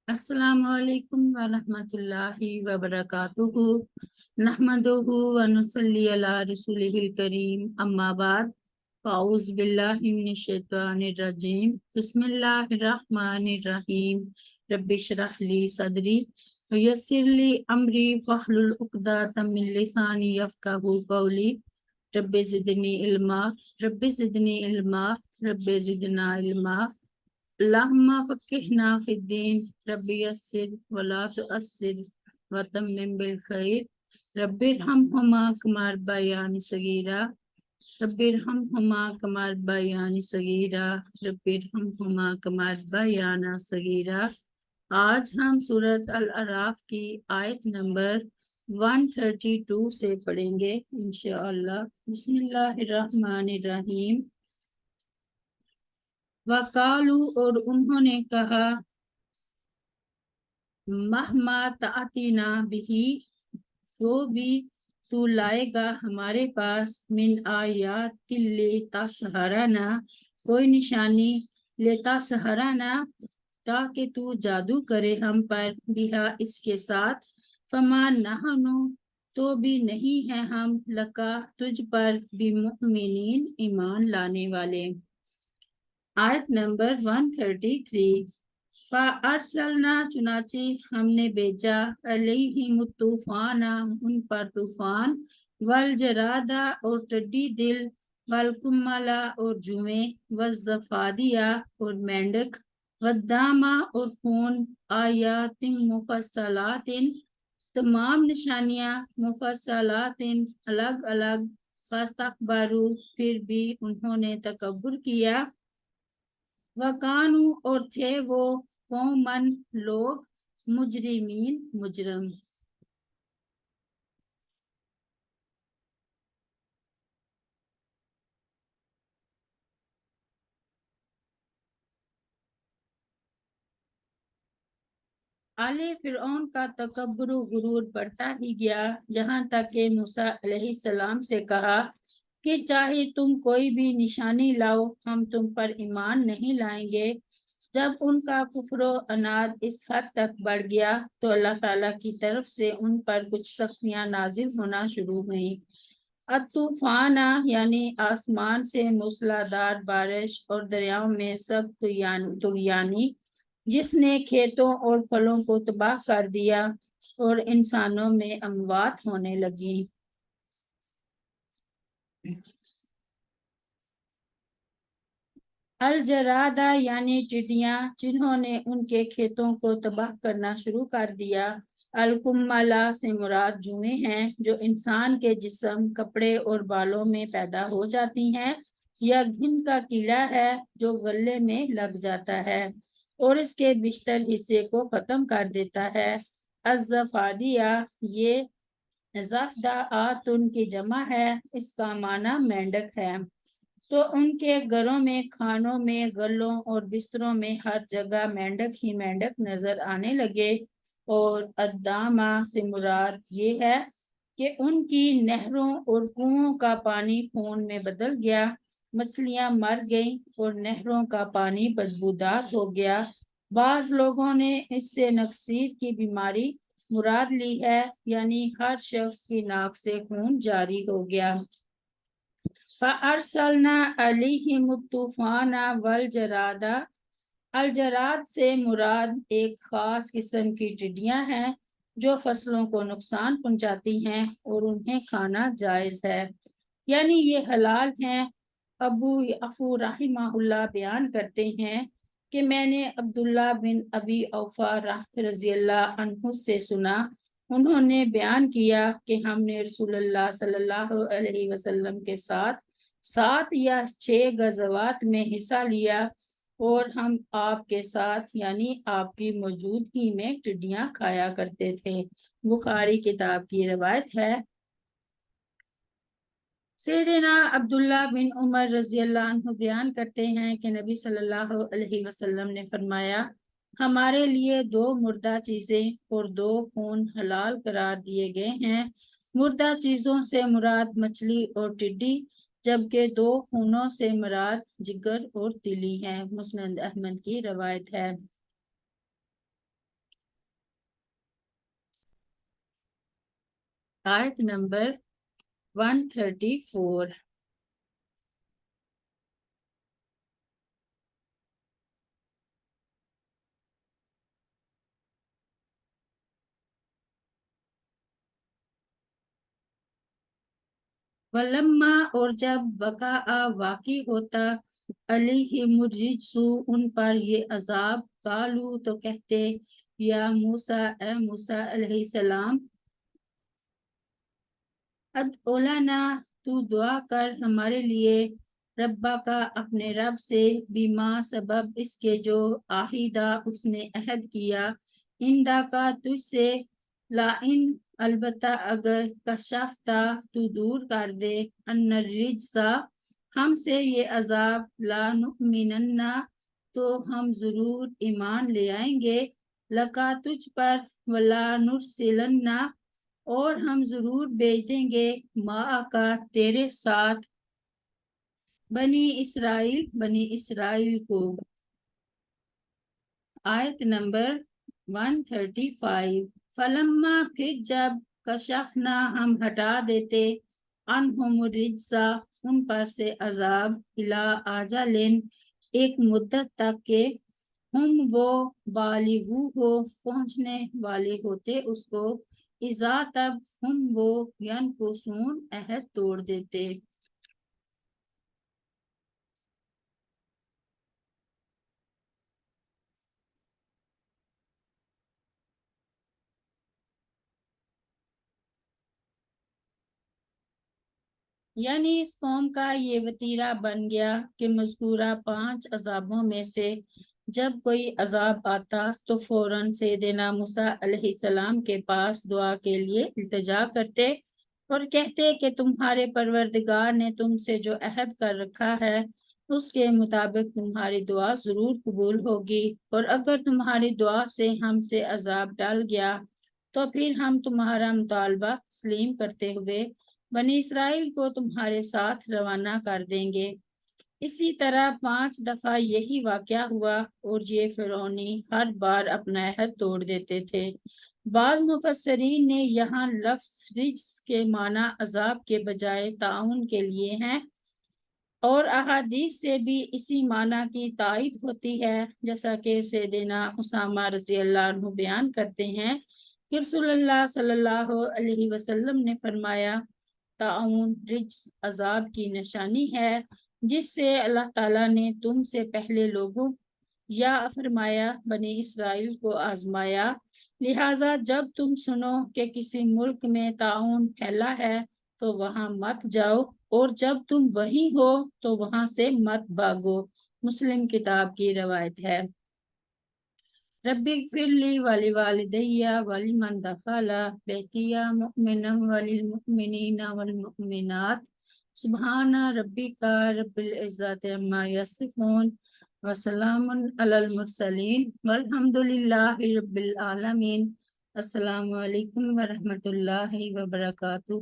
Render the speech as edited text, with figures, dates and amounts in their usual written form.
अस्सलामु अलैकुम वरहमतुल्लाहि वबरकातुहू नहमदुहू व नुसल्ली अला रसूलिहिल करीम अम्मा बाद फ़ाऊज़ु बिल्लाहि मिनश शैतानिर रजीम बिस्मिल्लाहिर रहमानिर रहीम रब्बि इश्रह ली सदरी व यस्सिर ली अमरी वहलुल उक़दतम मिन लिसानी यफ़क़हू क़ौली रब्बि ज़िदनी इल्मा रब्बि ज़िदनी इल्मा रब्बि ज़िदना इल्मा अल्लाहुम्मा फ़क़्क़िहना फ़िद्दीन रब्बि यस्सिर वला तुअस्सिर वतम्मिम बिल खैर रब्बिरहमहुमा कमा रब्बयानी सगीरा रब्बिरहमहुमा कमा रब्बयानी सगीरा रब्बिरहमहुमा कमा रब्बयाना सगीरा। आज हम सूरत अल अराफ की आयत नंबर 132 से पढ़ेंगे इंशाअल्लाह। बिस्मिल्लाहिर्रहमानिर्रहीम। वकालू, और उन्होंने कहा, महमा तातीना बिही, जो भी तू लाएगा हमारे पास, मिन आयातिल लेता सहराना, कोई निशानी, लेता सहराना, ताकि तू जादू करे हम पर, बिहा इसके साथ, फमा नहनु, तो भी नहीं है हम, लका तुझ पर, बिमुमिनीन ईमान लाने वाले। आयत नंबर 133। फ़अरसलना, चुनाचे हमने भेजा, अलैहिम तूफ़ाना, उन पर तूफान, वल जरादा, और टिड्डी दिल, वल कुम्मला, और जुएं, वज़्ज़फ़ादिया, और मेंढक, वद्दामा, और खून, आयातिन मुफ़स्सलातिन, तमाम निशानियाँ, मुफ़स्सलातिन, अलग अलग, फ़स्तकबरू, फिर भी उन्होंने तकब्बुर किया, वकानू, और थे वो, कौमन, लोग, मुजरिमीन, मुजरम। आले फिरौन का तकब्बुर गुरूर बढ़ता ही गया, यहाँ तक कि मूसा अलैहिस्सलाम से कहा कि चाहे तुम कोई भी निशानी लाओ, हम तुम पर ईमान नहीं लाएंगे। जब उनका कुफ्र अनाद इस हद तक बढ़ गया तो अल्लाह ताला की तरफ से उन पर कुछ सख्तियां नाजिल होना शुरू हुई। तूफाना, यानी आसमान से मूसलाधार बारिश, और दरियाओं में सख्त तूफानी, जिसने खेतों और फलों को तबाह कर दिया, और इंसानों में अमवात होने लगी। अल जरादा, यानी टिड्डियां, जिन्होंने उनके खेतों को तबाह करना शुरू कर दिया। अल कुम्मला से मुराद जुएं हैं, जो इंसान के जिस्म, कपड़े और बालों में पैदा हो जाती हैं। यह घिन का कीड़ा है जो गले में लग जाता है और इसके बिस्तर हिस्से को खत्म कर देता है। अज़्ज़फ़ादिया, ये ज़फ़दाआतुन की जमा है, इसका माना मेंढक है। तो उनके घरों में, खानों में, गलों और बिस्तरों में हर जगह मेंढक ही मेंढक नजर आने लगे। और अद्दामा से मुराद ये है कि उनकी नहरों और कुओं का पानी खून में बदल गया, मछलियां मर गईं और नहरों का पानी बदबूदार हो गया। बाज लोगों ने इससे नक्सीर की बीमारी मुराद ली है, यानी हर शख्स की नाक से खून जारी हो गया। फ़अरसलना अलैहिम तूफ़ाना वल जरादा, अल जराद से मुराद एक खास किस्म की टिड्डियां हैं जो फसलों को नुकसान पहुंचाती हैं और उन्हें खाना जायज है, यानी ये हलाल हैं। अबू अफू रहिमहुल्लाह बयान करते हैं कि मैंने अब्दुल्ला बिन अबी औफा रज़ियल्लाहु अन्हु से सुना, उन्होंने बयान किया कि हमने रसूलुल्लाह सल्लल्लाहु अलैहि वसल्लम के साथ 7 या 6 गज़वात में हिस्सा लिया और हम आपके साथ, यानी आपकी मौजूदगी में, टिड्डियां खाया करते थे। बुखारी किताब की रवायत है। सैयदना अब्दुल्ला बिन उमर रज़ियल्लाहु अन्हु बयान करते हैं कि नबी सल्लल्लाहु अलैहि वसल्लम ने फरमाया, हमारे लिए 2 मुर्दा चीज़ें और 2 खून हलाल करार दिए गए हैं। मुर्दा चीज़ों से मुराद मछली और टिड्डी, जबकि 2 खूनों से मुराद जिगर और तिली है। मुस्नद अहमद की रवायत है। آیت نمبر 134. ولما اور جب وقع واقع ہوتا علیہم الرجس ان پر یہ عذاب قالو تو کہتے یا موسیٰ اے موسیٰ علیہ السلام ادعو لنا تو دعا کر ہمارے لیے ربا کا اپنے رب سے بیما سبب اس کے جو عہدہ اس نے عہد کیا اندا کا تجھ سے لائن البتہ اگر کشفتا تو دور کر دے ان الرجسا ہم سے یہ عذاب لا نؤمنن تو ہم ضرور ایمان لے آئیں گے لکا تجھ پر ولا نرسلن اور ہم ضرور بھیج دیں گے ما کا تیرے ساتھ بنی اسرائیل کو. آیت نمبر 135. فلما پھر جب کشفنا ہم ہٹا دیتے انہم الرجسا ان پر سے عذاب الا آجلن ایک مدت تک کہ ہم وہ بالغو ہو پہنچنے والے ہوتے اس کو اذا تب ہم وہ ینقصون عہد توڑ دیتے. یعنی اس قوم کا یہ وتیرہ بن گیا کہ مذکورہ 5 عذابوں میں سے جب کوئی عذاب آتا تو فوراً سیدنا موسیٰ علیہ السلام کے پاس دعا کے لیے التجا کرتے اور کہتے کہ تمہارے پروردگار نے تم سے جو عہد کر رکھا ہے اس کے مطابق تمہاری دعا ضرور قبول ہوگی اور اگر تمہاری دعا سے ہم سے عذاب ٹل گیا تو پھر ہم تمہارا مطالبہ تسلیم کرتے ہوئے بنی اسرائیل کو تمہارے ساتھ روانہ کر دیں گے. اسی طرح 5 دفعہ یہی واقعہ ہوا اور یہ فرعونی ہر بار اپنا عہد توڑ دیتے تھے. بعض مفسرین نے یہاں لفظ رجس کے معنی عذاب کے بجائے تعاون کے لیے ہیں اور احادیث سے بھی اسی معنی کی تائید ہوتی ہے جیسا کہ سیدنا اسامہ رضی اللہ عنہ بیان کرتے ہیں کہ رسول اللہ صلی اللہ علیہ وسلم نے فرمایا تعاون رجس عذاب کی نشانی ہے جس سے اللہ تعالیٰ نے تم سے پہلے لوگوں یا فرمایا بنی اسرائیل کو آزمایا لہٰذا جب تم سنو کہ کسی ملک میں تعاون پھیلا ہے تو وہاں مت جاؤ اور جب تم وہیں ہو تو وہاں سے مت بھاگو. مسلم کتاب کی روایت ہے. رب اغفر لی ولوالدی ولمن دخل بیتی مؤمنا وللمؤمنین والمؤمنات سبحان ربک رب العزت عما یصفون وسلام علی المرسلین والحمد للہ رب العالمین. السلام علیکم ورحمۃ اللہ وبرکاتہ.